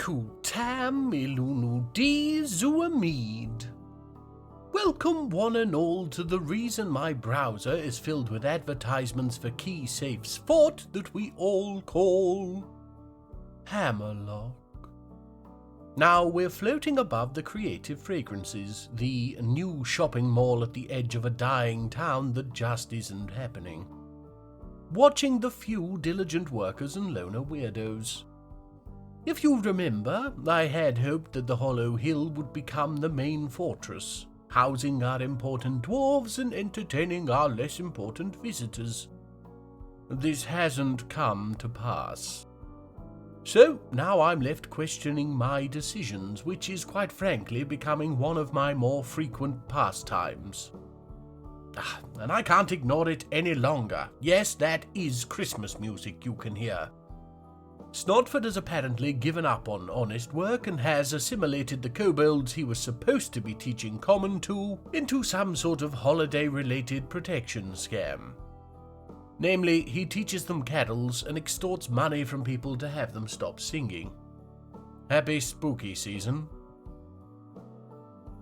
Ku tam ilunu di zuamid. Welcome one and all to the reason my browser is filled with advertisements for key safe sport that we all call Hammerlock. Now we're floating above the Creative Fragrances, the new shopping mall at the edge of a dying town that just isn't happening. Watching the few diligent workers and loner weirdos. If you remember, I had hoped that the Hollow Hill would become the main fortress, housing our important dwarves and entertaining our less important visitors. This hasn't come to pass. So now I'm left questioning my decisions, which is quite frankly becoming one of my more frequent pastimes. And I can't ignore it any longer. Yes, that is Christmas music you can hear. Snodford has apparently given up on honest work and has assimilated the kobolds he was supposed to be teaching common to into some sort of holiday-related protection scam. Namely, he teaches them carols and extorts money from people to have them stop singing. Happy spooky season.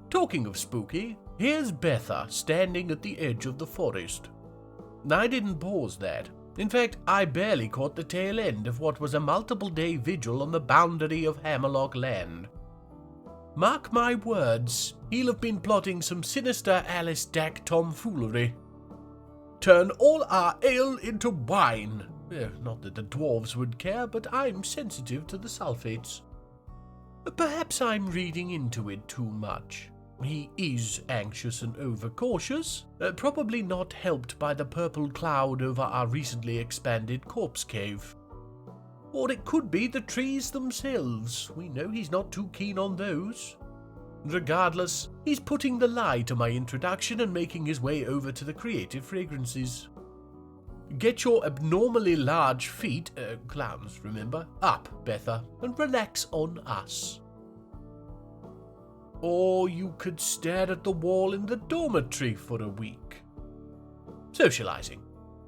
Talking of spooky, here's Betha standing at the edge of the forest. I didn't pause that. In fact, I barely caught the tail end of what was a multiple-day vigil on the boundary of Hammerlock land. Mark my words, he'll have been plotting some sinister Alice Dack tomfoolery. Turn all our ale into wine. Not that the dwarves would care, but I'm sensitive to the sulfates. Perhaps I'm reading into it too much. He is anxious and overcautious, probably not helped by the purple cloud over our recently expanded corpse cave. Or it could be the trees themselves. We know he's not too keen on those. Regardless, he's putting the lie to my introduction and making his way over to the Creative Fragrances. Get your abnormally large feet, clowns remember, up, Betha, and relax on us. Or you could stare at the wall in the dormitory for a week. Socializing.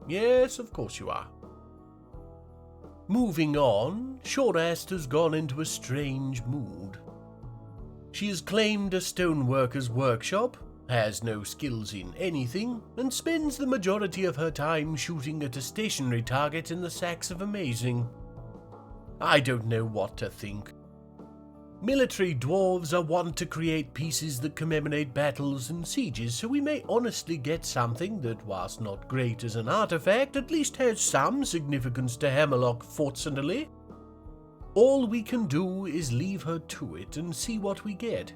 Yes, of course you are. Moving on, Shorast has gone into a strange mood. She has claimed a stoneworker's workshop, has no skills in anything, and spends the majority of her time shooting at a stationary target in the sacks of amazing. I don't know what to think. Military dwarves are wont to create pieces that commemorate battles and sieges, so we may honestly get something that, whilst not great as an artifact, at least has some significance to Hammerlock fortunately. All we can do is leave her to it and see what we get.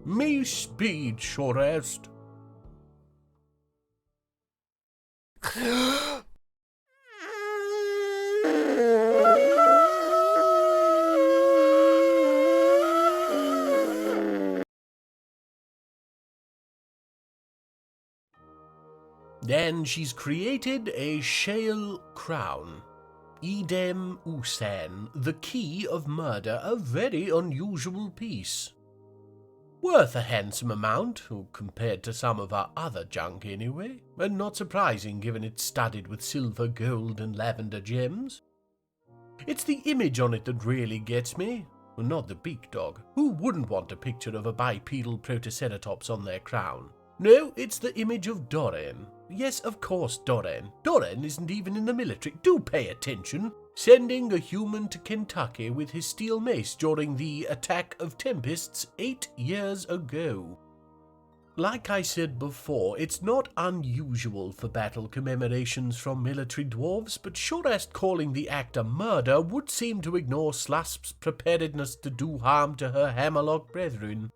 May speed, Shorast. Then she's created a shale crown. Idem Usan, the key of murder, a very unusual piece. Worth a handsome amount, compared to some of our other junk anyway, and not surprising given it's studded with silver, gold, and lavender gems. It's the image on it that really gets me, not the Beakdog. Who wouldn't want a picture of a bipedal protoceratops on their crown? No, it's the image of Dwarven. Yes, of course, Dwarven. Dwarven isn't even in the military. Do pay attention. Sending a human to Kentucky with his steel mace during the Attack of Tempests 8 years ago. Like I said before, it's not unusual for battle commemorations from military dwarves, but Shorast calling the act a murder would seem to ignore Slusp's preparedness to do harm to her Hammerlock brethren.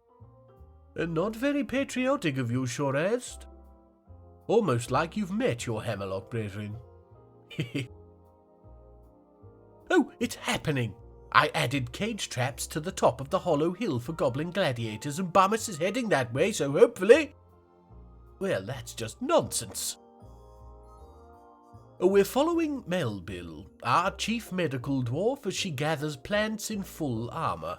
Not very patriotic of you, Shorast. Almost like you've met your Hammerlock brethren. Oh, it's happening! I added cage traps to the top of the Hollow Hill for goblin gladiators, and Bummus is heading that way, so hopefully... Well, that's just nonsense. We're following Melville, our chief medical dwarf, as she gathers plants in full armour.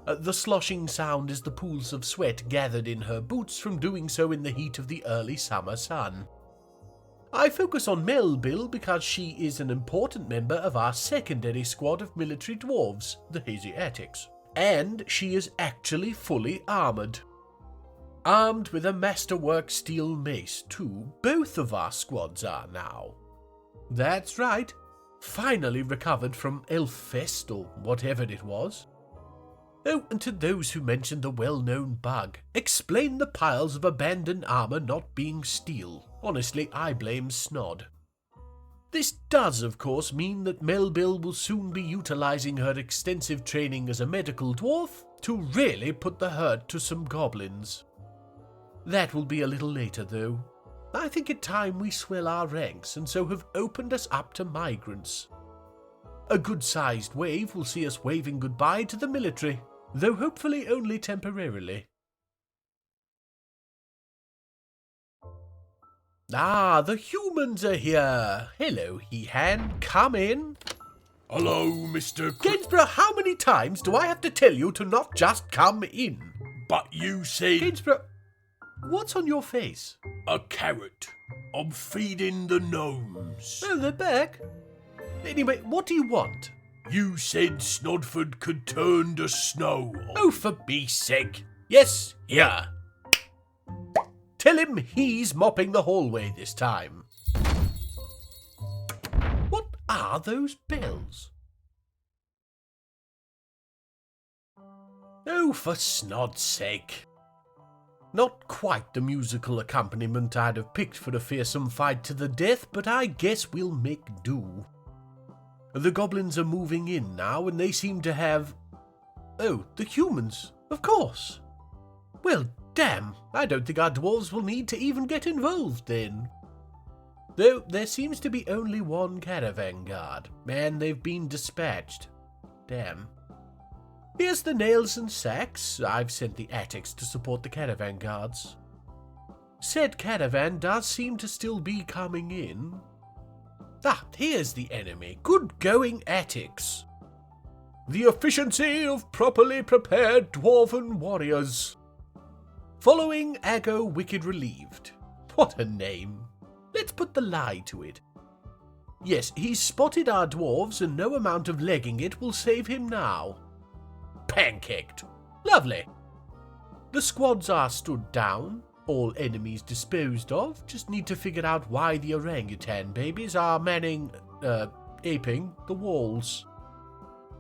The sloshing sound is the pools of sweat gathered in her boots from doing so in the heat of the early summer sun. I focus on Melville because she is an important member of our secondary squad of military dwarves, the Asiatics. And she is actually fully armoured. Armed with a masterwork steel mace, too. Both of our squads are now. That's right. Finally recovered from Elffest, or whatever it was. Oh, and to those who mentioned the well-known bug, explain the piles of abandoned armour not being steel. Honestly, I blame Snod. This does, of course, mean that Melville will soon be utilising her extensive training as a medical dwarf to really put the hurt to some goblins. That will be a little later, though. I think it time we swell our ranks, and so have opened us up to migrants. A good-sized wave will see us waving goodbye to the military, though hopefully only temporarily. Ah, the humans are here. Hello, Hehan. Come in. Hello, Mr. Gainsborough, how many times do I have to tell you to not just come in? But you said... Gainsborough, what's on your face? A carrot. I'm feeding the gnomes. Oh, they're back. Anyway, what do you want? You said Snodford could turn to snow. Oh, for beast's sake. Yes, here. Tell him he's mopping the hallway this time. What are those bells? Oh, for Snod's sake. Not quite the musical accompaniment I'd have picked for a fearsome fight to the death, but I guess we'll make do. The goblins are moving in now, and they seem to have... Oh, the humans, of course. Well, damn, I don't think our dwarves will need to even get involved then. Though there seems to be only one caravan guard, and they've been dispatched. Damn. Here's the nails and sacks. I've sent the attics to support the caravan guards. Said caravan does seem to still be coming in. Ah, here's the enemy. Good going, attics. The efficiency of properly prepared dwarven warriors. Following Aggo Wicked Relieved. What a name. Let's put the lie to it. Yes, he's spotted our dwarves, and no amount of legging it will save him now. Pancaked. Lovely. The squads are stood down. All enemies disposed of. Just need to figure out why the orangutan babies are aping the walls.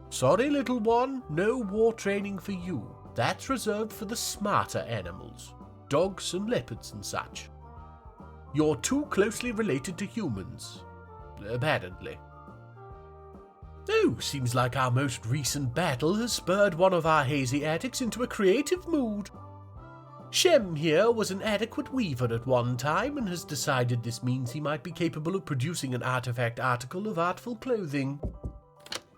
Sorry, little one, no war training for you. That's reserved for the smarter animals. Dogs and leopards and such. You're too closely related to humans. Apparently. Oh, seems like our most recent battle has spurred one of our hazy attics into a creative mood. Shem here was an adequate weaver at one time, and has decided this means he might be capable of producing an artifact article of artful clothing.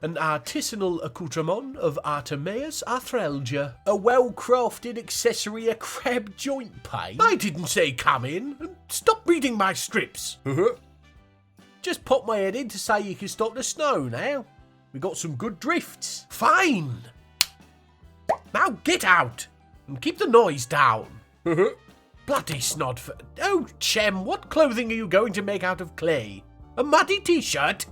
An artisanal accoutrement of Artemaeus arthralgia. A well-crafted accessory, a crab joint pie. I didn't say come in, and stop reading my scripts. Just pop my head in to say you can stop the snow now. We got some good drifts. Fine. Now get out. And keep the noise down. Bloody Snodford. Oh, Shem, what clothing are you going to make out of clay? A muddy t-shirt?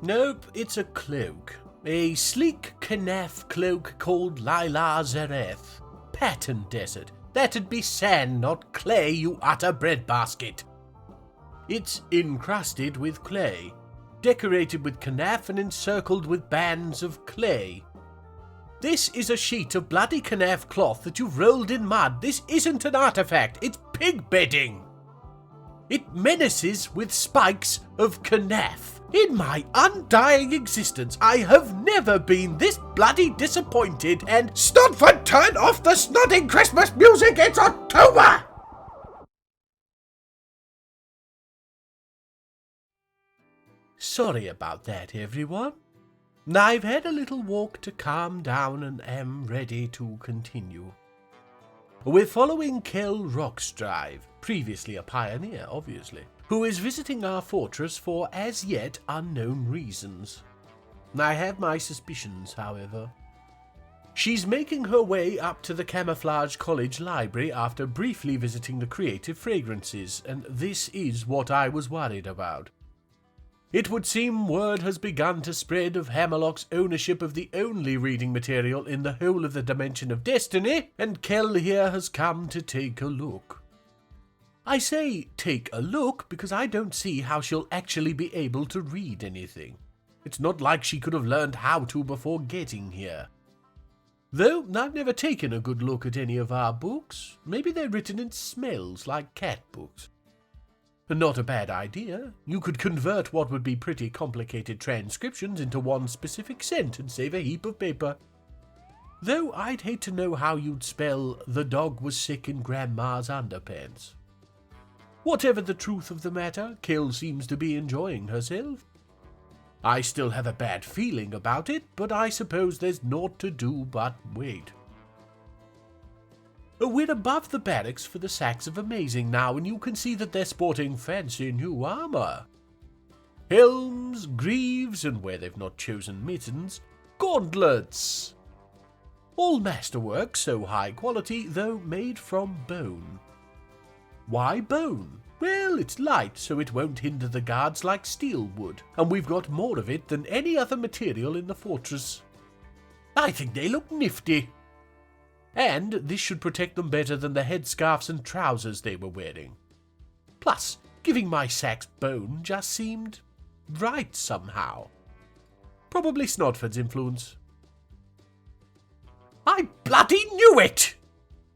Nope, it's a cloak. A sleek Knaf cloak called Lila Zareth. Pattern desert. That'd be sand, not clay, you utter breadbasket. It's encrusted with clay, decorated with Knaf and encircled with bands of clay. This is a sheet of bloody Knaf cloth that you've rolled in mud. This isn't an artifact, it's pig bedding. It menaces with spikes of Knaf. In my undying existence, I have never been this bloody disappointed, and Snodford, turn off the snodding Christmas music, it's October! Sorry about that, everyone. I've had a little walk to calm down and am ready to continue. We're following Kel Rockstrive, previously a pioneer, obviously, who is visiting our fortress for as yet unknown reasons. I have my suspicions, however. She's making her way up to the Camouflage College library after briefly visiting the Creative Fragrances, and this is what I was worried about. It would seem word has begun to spread of Hammerlock's ownership of the only reading material in the whole of the Dimension of Destiny, and Kell here has come to take a look. I say take a look because I don't see how she'll actually be able to read anything. It's not like she could have learned how to before getting here. Though I've never taken a good look at any of our books. Maybe they're written in smells like cat books. Not a bad idea. You could convert what would be pretty complicated transcriptions into one specific scent and save a heap of paper. Though I'd hate to know how you'd spell "the dog was sick in Grandma's underpants." Whatever the truth of the matter, Kell seems to be enjoying herself. I still have a bad feeling about it, but I suppose there's naught to do but wait. We're above the barracks for the Sacks of Amazing now, and you can see that they're sporting fancy new armour. Helms, greaves, and where they've not chosen mittens, gauntlets. All masterwork, so high quality, though made from bone. Why bone? Well, it's light, so it won't hinder the guards like steel would, and we've got more of it than any other material in the fortress. I think they look nifty. And this should protect them better than the headscarves and trousers they were wearing. Plus, giving my sacks bone just seemed right somehow. Probably Snodford's influence. I bloody knew it!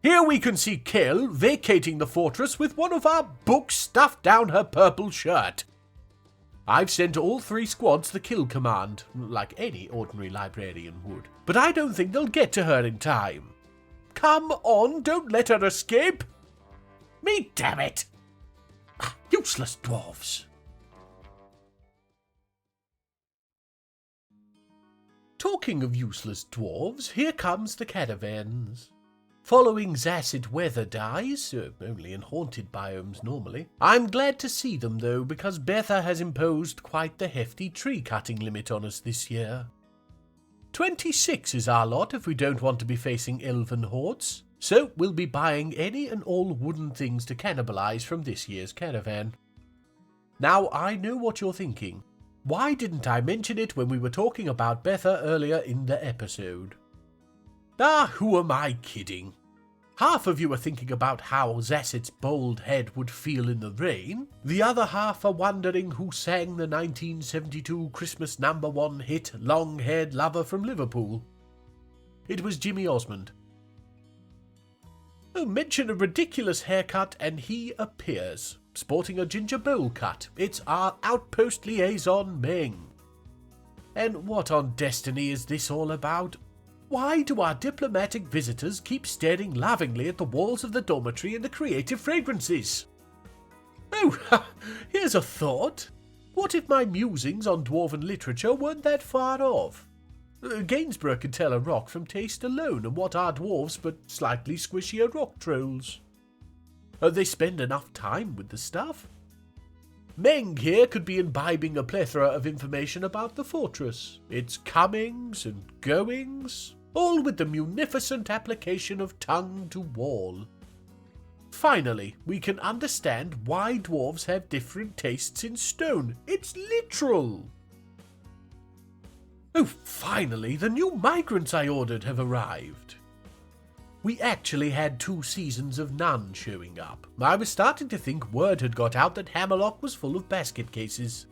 Here we can see Kell vacating the fortress with one of our books stuffed down her purple shirt. I've sent all 3 squads the kill command, like any ordinary librarian would, but I don't think they'll get to her in time. Come on, don't let her escape! Me damn it! Useless dwarves! Talking of useless dwarves, here comes the caravans. Following Zacid weather dyes, only in haunted biomes normally. I'm glad to see them though, because Betha has imposed quite the hefty tree cutting limit on us this year. 26 is our lot if we don't want to be facing elven hordes, so we'll be buying any and all wooden things to cannibalize from this year's caravan. Now I know what you're thinking. Why didn't I mention it when we were talking about Betha earlier in the episode? Who am I kidding? Half of you are thinking about how Zacid's bald head would feel in the rain. The other half are wondering who sang the 1972 Christmas #1 hit Long-Haired Lover from Liverpool. It was Jimmy Osmond. Mention a ridiculous haircut and he appears, sporting a ginger bowl cut. It's our outpost liaison Meng. And what on Destiny is this all about? Why do our diplomatic visitors keep staring lovingly at the walls of the dormitory and the Creative Fragrances? Oh, here's a thought. What if my musings on Dwarven literature weren't that far off? Gainsborough could tell a rock from taste alone, and what are dwarves but slightly squishier rock trolls? They spend enough time with the stuff. Meng here could be imbibing a plethora of information about the fortress, its comings and goings, all with the munificent application of tongue to wall. Finally, we can understand why dwarves have different tastes in stone. It's literal! Oh, finally, the new migrants I ordered have arrived. We actually had 2 seasons of none showing up. I was starting to think word had got out that Hammerlock was full of basket cases.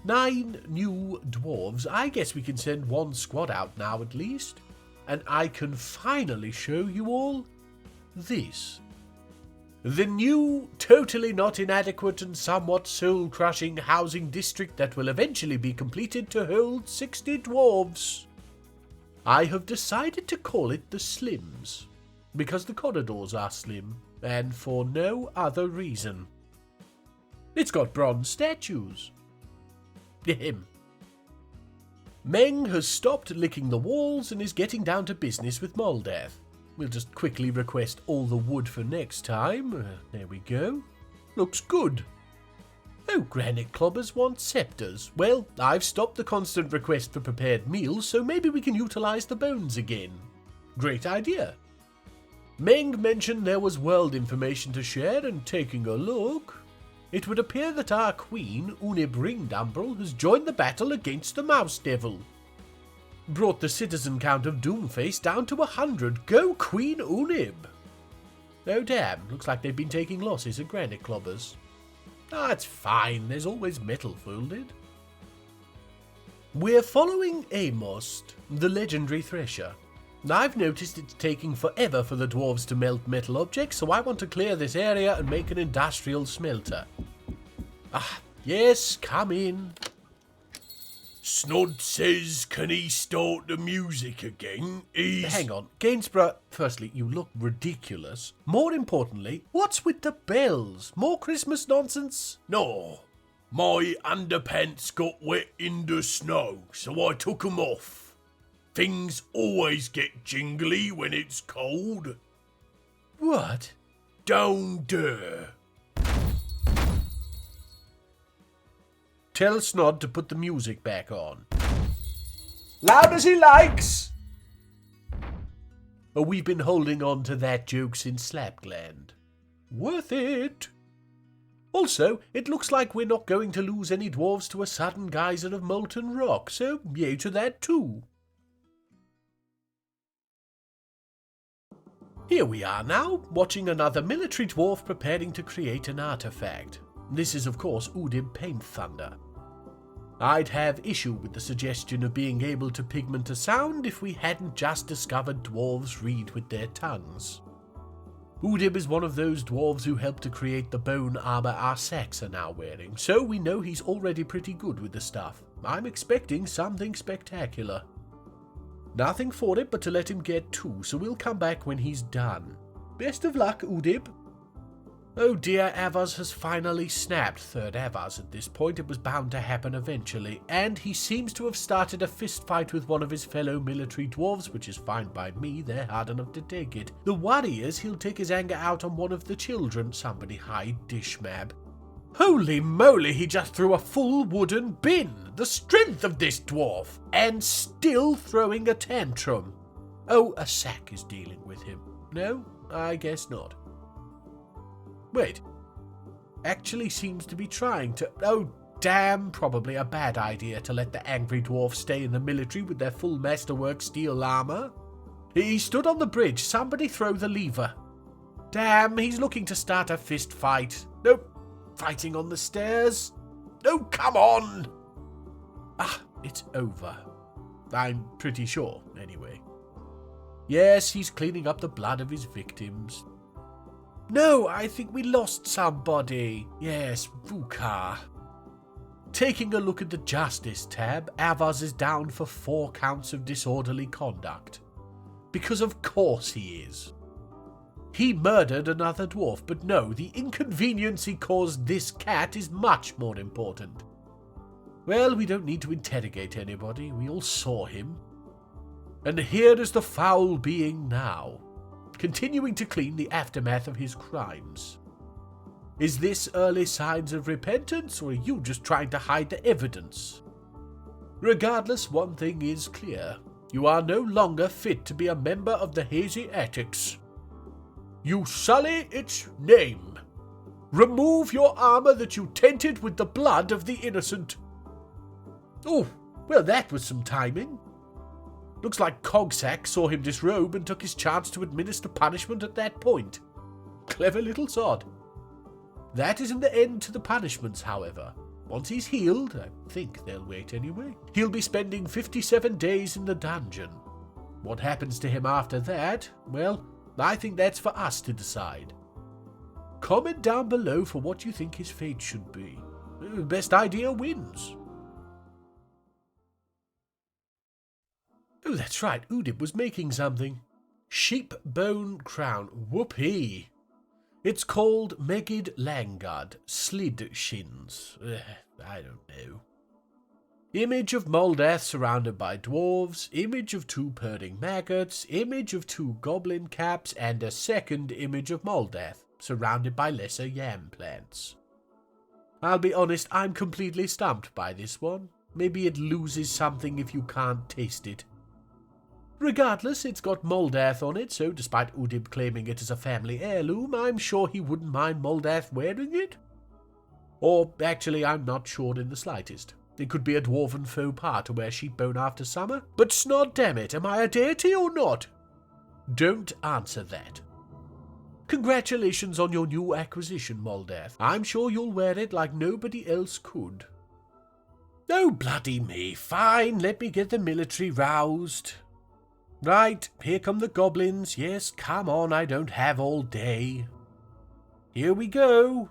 9 new dwarves. I guess we can send 1 squad out now at least. And I can finally show you all this. The new, totally not inadequate and somewhat soul-crushing housing district that will eventually be completed to hold 60 dwarves. I have decided to call it the Slims, because the corridors are slim, and for no other reason. It's got bronze statues. Meng has stopped licking the walls and is getting down to business with Moldath. We'll just quickly request all the wood for next time. There we go. Looks good. Oh, granite clobbers want scepters. Well, I've stopped the constant request for prepared meals, so maybe we can utilise the bones again. Great idea. Meng mentioned there was world information to share, and taking a look, it would appear that our queen, Unib Ringdumbrel, has joined the battle against the Mouse Devil. Brought the citizen count of Doomface down to 100. Go Queen Unib! Oh damn, looks like they've been taking losses at Granite Clobbers. It's fine, there's always metal folded. We're following Amos, the legendary thresher. I've noticed it's taking forever for the dwarves to melt metal objects, so I want to clear this area and make an industrial smelter. Yes, come in. Snod says, can he start the music again? Hang on, Gainsborough, firstly, you look ridiculous. More importantly, what's with the bells? More Christmas nonsense? No, my underpants got wet in the snow, so I took 'em off. Things always get jingly when it's cold. What? Down there. Tell Snod to put the music back on. Loud as he likes! We've been holding on to that joke since Slapgland. Worth it. Also, it looks like we're not going to lose any dwarves to a sudden geyser of molten rock, so yay to that too. Here we are now, watching another military dwarf preparing to create an artifact. This is of course Udib Paint Thunder. I'd have issue with the suggestion of being able to pigment a sound if we hadn't just discovered dwarves read with their tongues. Udib is one of those dwarves who helped to create the bone armor our sacks are now wearing, so we know he's already pretty good with the stuff. I'm expecting something spectacular. Nothing for it but to let him get 2, so we'll come back when he's done. Best of luck, Udib. Oh dear, Avars has finally snapped. Third Avars at this point, it was bound to happen eventually, and he seems to have started a fist fight with one of his fellow military dwarves, which is fine by me, they're hard enough to take it. The worry is he'll take his anger out on one of the children. Somebody hide Dishmab. Holy moly, he just threw a full wooden bin! The strength of this dwarf! And still throwing a tantrum. Oh, a sack is dealing with him. No, I guess not. Wait. Actually seems to be trying to... Oh, damn, probably a bad idea to let the angry dwarf stay in the military with their full masterwork steel armor. He stood on the bridge. Somebody throw the lever. Damn, he's looking to start a fist fight. Nope. Fighting on the stairs? Oh, come on! It's over. I'm pretty sure, anyway. Yes, he's cleaning up the blood of his victims. No, I think we lost somebody. Yes, Vukar. Taking a look at the Justice tab, Avars is down for 4 counts of disorderly conduct. Because of course he is. He murdered another dwarf, but no, the inconvenience he caused this cat is much more important. Well, we don't need to interrogate anybody, we all saw him. And here is the foul being now, continuing to clean the aftermath of his crimes. Is this early signs of repentance, or are you just trying to hide the evidence? Regardless, one thing is clear. You are no longer fit to be a member of the Hazy Attics. You sully its name. Remove your armor that you tainted with the blood of the innocent. Oh, well that was some timing. Looks like Cogsack saw him disrobe and took his chance to administer punishment at that point. Clever little sod. That isn't the end to the punishments, however. Once he's healed, I think they'll wait anyway, he'll be spending 57 days in the dungeon. What happens to him after that? Well, I think that's for us to decide. Comment down below for what you think his fate should be. Best idea wins. Oh, that's right, Udib was making something. Sheep bone crown. Whoopee. It's called Megid Langard. Slid shins. I don't know. Image of Moldath surrounded by dwarves, image of 2 purring maggots, image of 2 goblin caps, and a second image of Moldath, surrounded by lesser yam plants. I'll be honest, I'm completely stumped by this one. Maybe it loses something if you can't taste it. Regardless, it's got Moldath on it, so despite Udib claiming it as a family heirloom, I'm sure he wouldn't mind Moldath wearing it. Or, actually, I'm not sure in the slightest. It could be a dwarven faux pas to wear sheepbone after summer. But snod damn it, am I a deity or not? Don't answer that. Congratulations on your new acquisition, Moldath. I'm sure you'll wear it like nobody else could. Oh, bloody me. Fine, let me get the military roused. Right, here come the goblins. Yes, come on, I don't have all day. Here we go.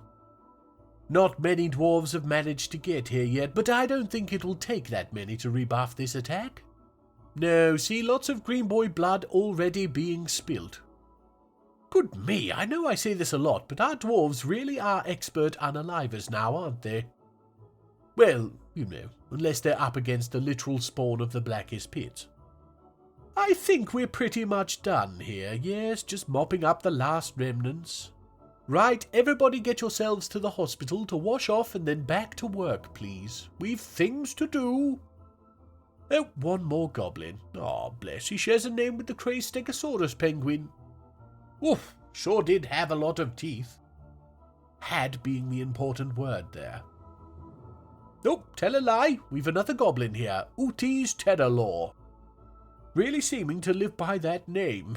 Not many dwarves have managed to get here yet, but I don't think it will take that many to rebuff this attack. No, see, lots of green boy blood already being spilt. Good me, I know I say this a lot, but our dwarves really are expert unalivers now, aren't they? Well, you know, unless they're up against the literal spawn of the blackest pits. I think we're pretty much done here, yes, just mopping up the last remnants. Right, everybody get yourselves to the hospital to wash off and then back to work, please. We've things to do. Oh, one more goblin. Aw, bless, he shares a name with the cray stegosaurus penguin. Oof, sure did have a lot of teeth. Had being the important word there. Oh, tell a lie, we've another goblin here, Ooties Terrorlaw. Really seeming to live by that name.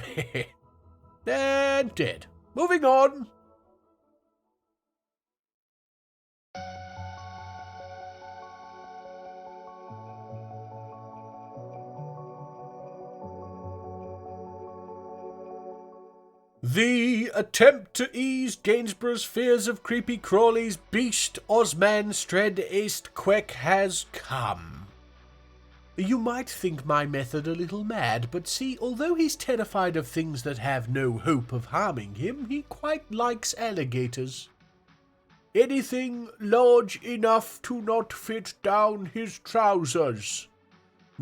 And dead. Moving on. The attempt to ease Gainsborough's fears of creepy crawlies beast Osman Stred East Quek has come. You might think my method a little mad, but see, although he's terrified of things that have no hope of harming him, he quite likes alligators. Anything large enough to not fit down his trousers.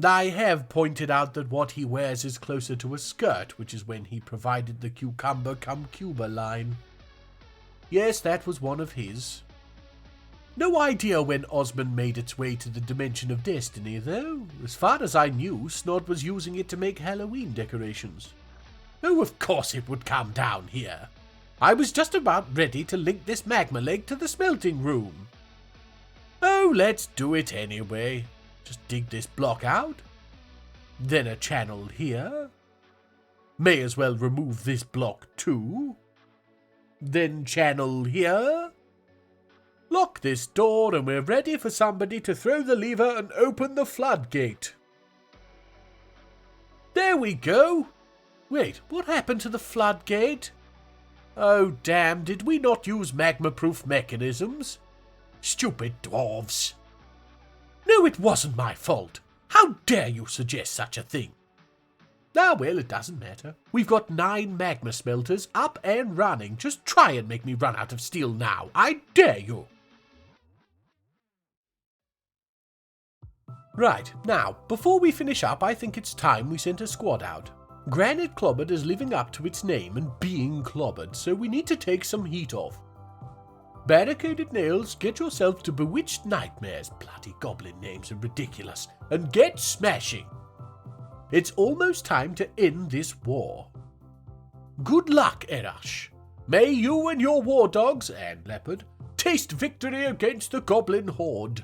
I have pointed out that what he wears is closer to a skirt, which is when he provided the cucumber cum Cuba line. Yes, that was one of his. No idea when Osman made its way to the Dimension of Destiny, though. As far as I knew, Snod was using it to make Halloween decorations. Oh, of course it would come down here. I was just about ready to link this magma lake to the smelting room. Oh, let's do it anyway. Just dig this block out. Then a channel here. May as well remove this block too. Then channel here. Lock this door and we're ready for somebody to throw the lever and open the floodgate. There we go. Wait, what happened to the floodgate? Oh damn, did we not use magma-proof mechanisms? Stupid dwarves. No, it wasn't my fault. How dare you suggest such a thing? Ah, well, it doesn't matter. We've got 9 magma smelters up and running. Just try and make me run out of steel now. I dare you. Right, now, before we finish up, I think it's time we sent a squad out. Granite Clobbered is living up to its name and being clobbered, so we need to take some heat off. Barricaded Nails, get yourself to Bewitched Nightmares, bloody goblin names are ridiculous, and get smashing. It's almost time to end this war. Good luck, Erash. May you and your war dogs, and leopard, taste victory against the goblin horde.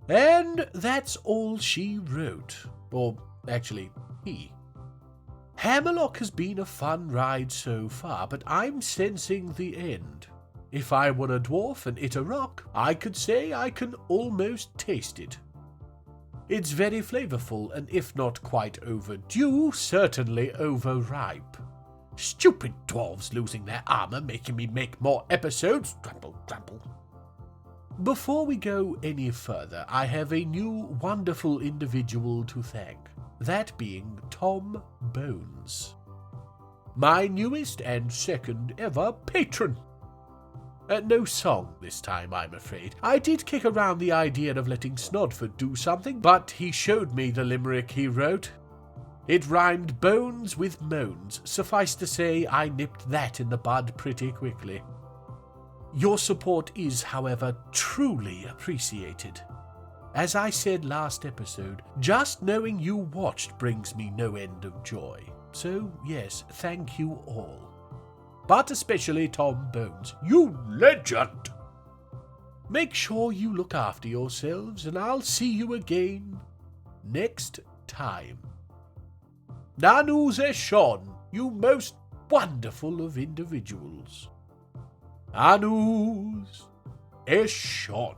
And that's all she wrote. Or, actually, he. Hammerlock has been a fun ride so far, but I'm sensing the end. If I were a dwarf and it a rock, I could say I can almost taste it. It's very flavorful, and if not quite overdue, certainly overripe. Stupid dwarves losing their armor, making me make more episodes. Trample, trample. Before we go any further, I have a new wonderful individual to thank. That being Tom Bones. My newest and second ever patron. No song this time, I'm afraid. I did kick around the idea of letting Snodford do something, but he showed me the limerick he wrote. It rhymed bones with moans. Suffice to say, I nipped that in the bud pretty quickly. Your support is, however, truly appreciated. As I said last episode, just knowing you watched brings me no end of joy. So, yes, thank you all. But especially Tom Bones, you legend! Make sure you look after yourselves, and I'll see you again next time. Nanus Eshon, you most wonderful of individuals. Nanus Eshon.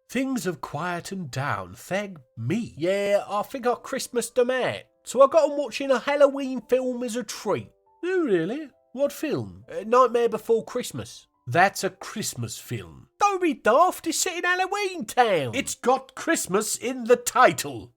Things have quietened down, thank me. Yeah, I think I Christmased them out, so I got 'em watching a Halloween film as a treat. Oh, really? What film? Nightmare Before Christmas. That's a Christmas film. Don't be daft, it's set in Halloween Town. It's got Christmas in the title.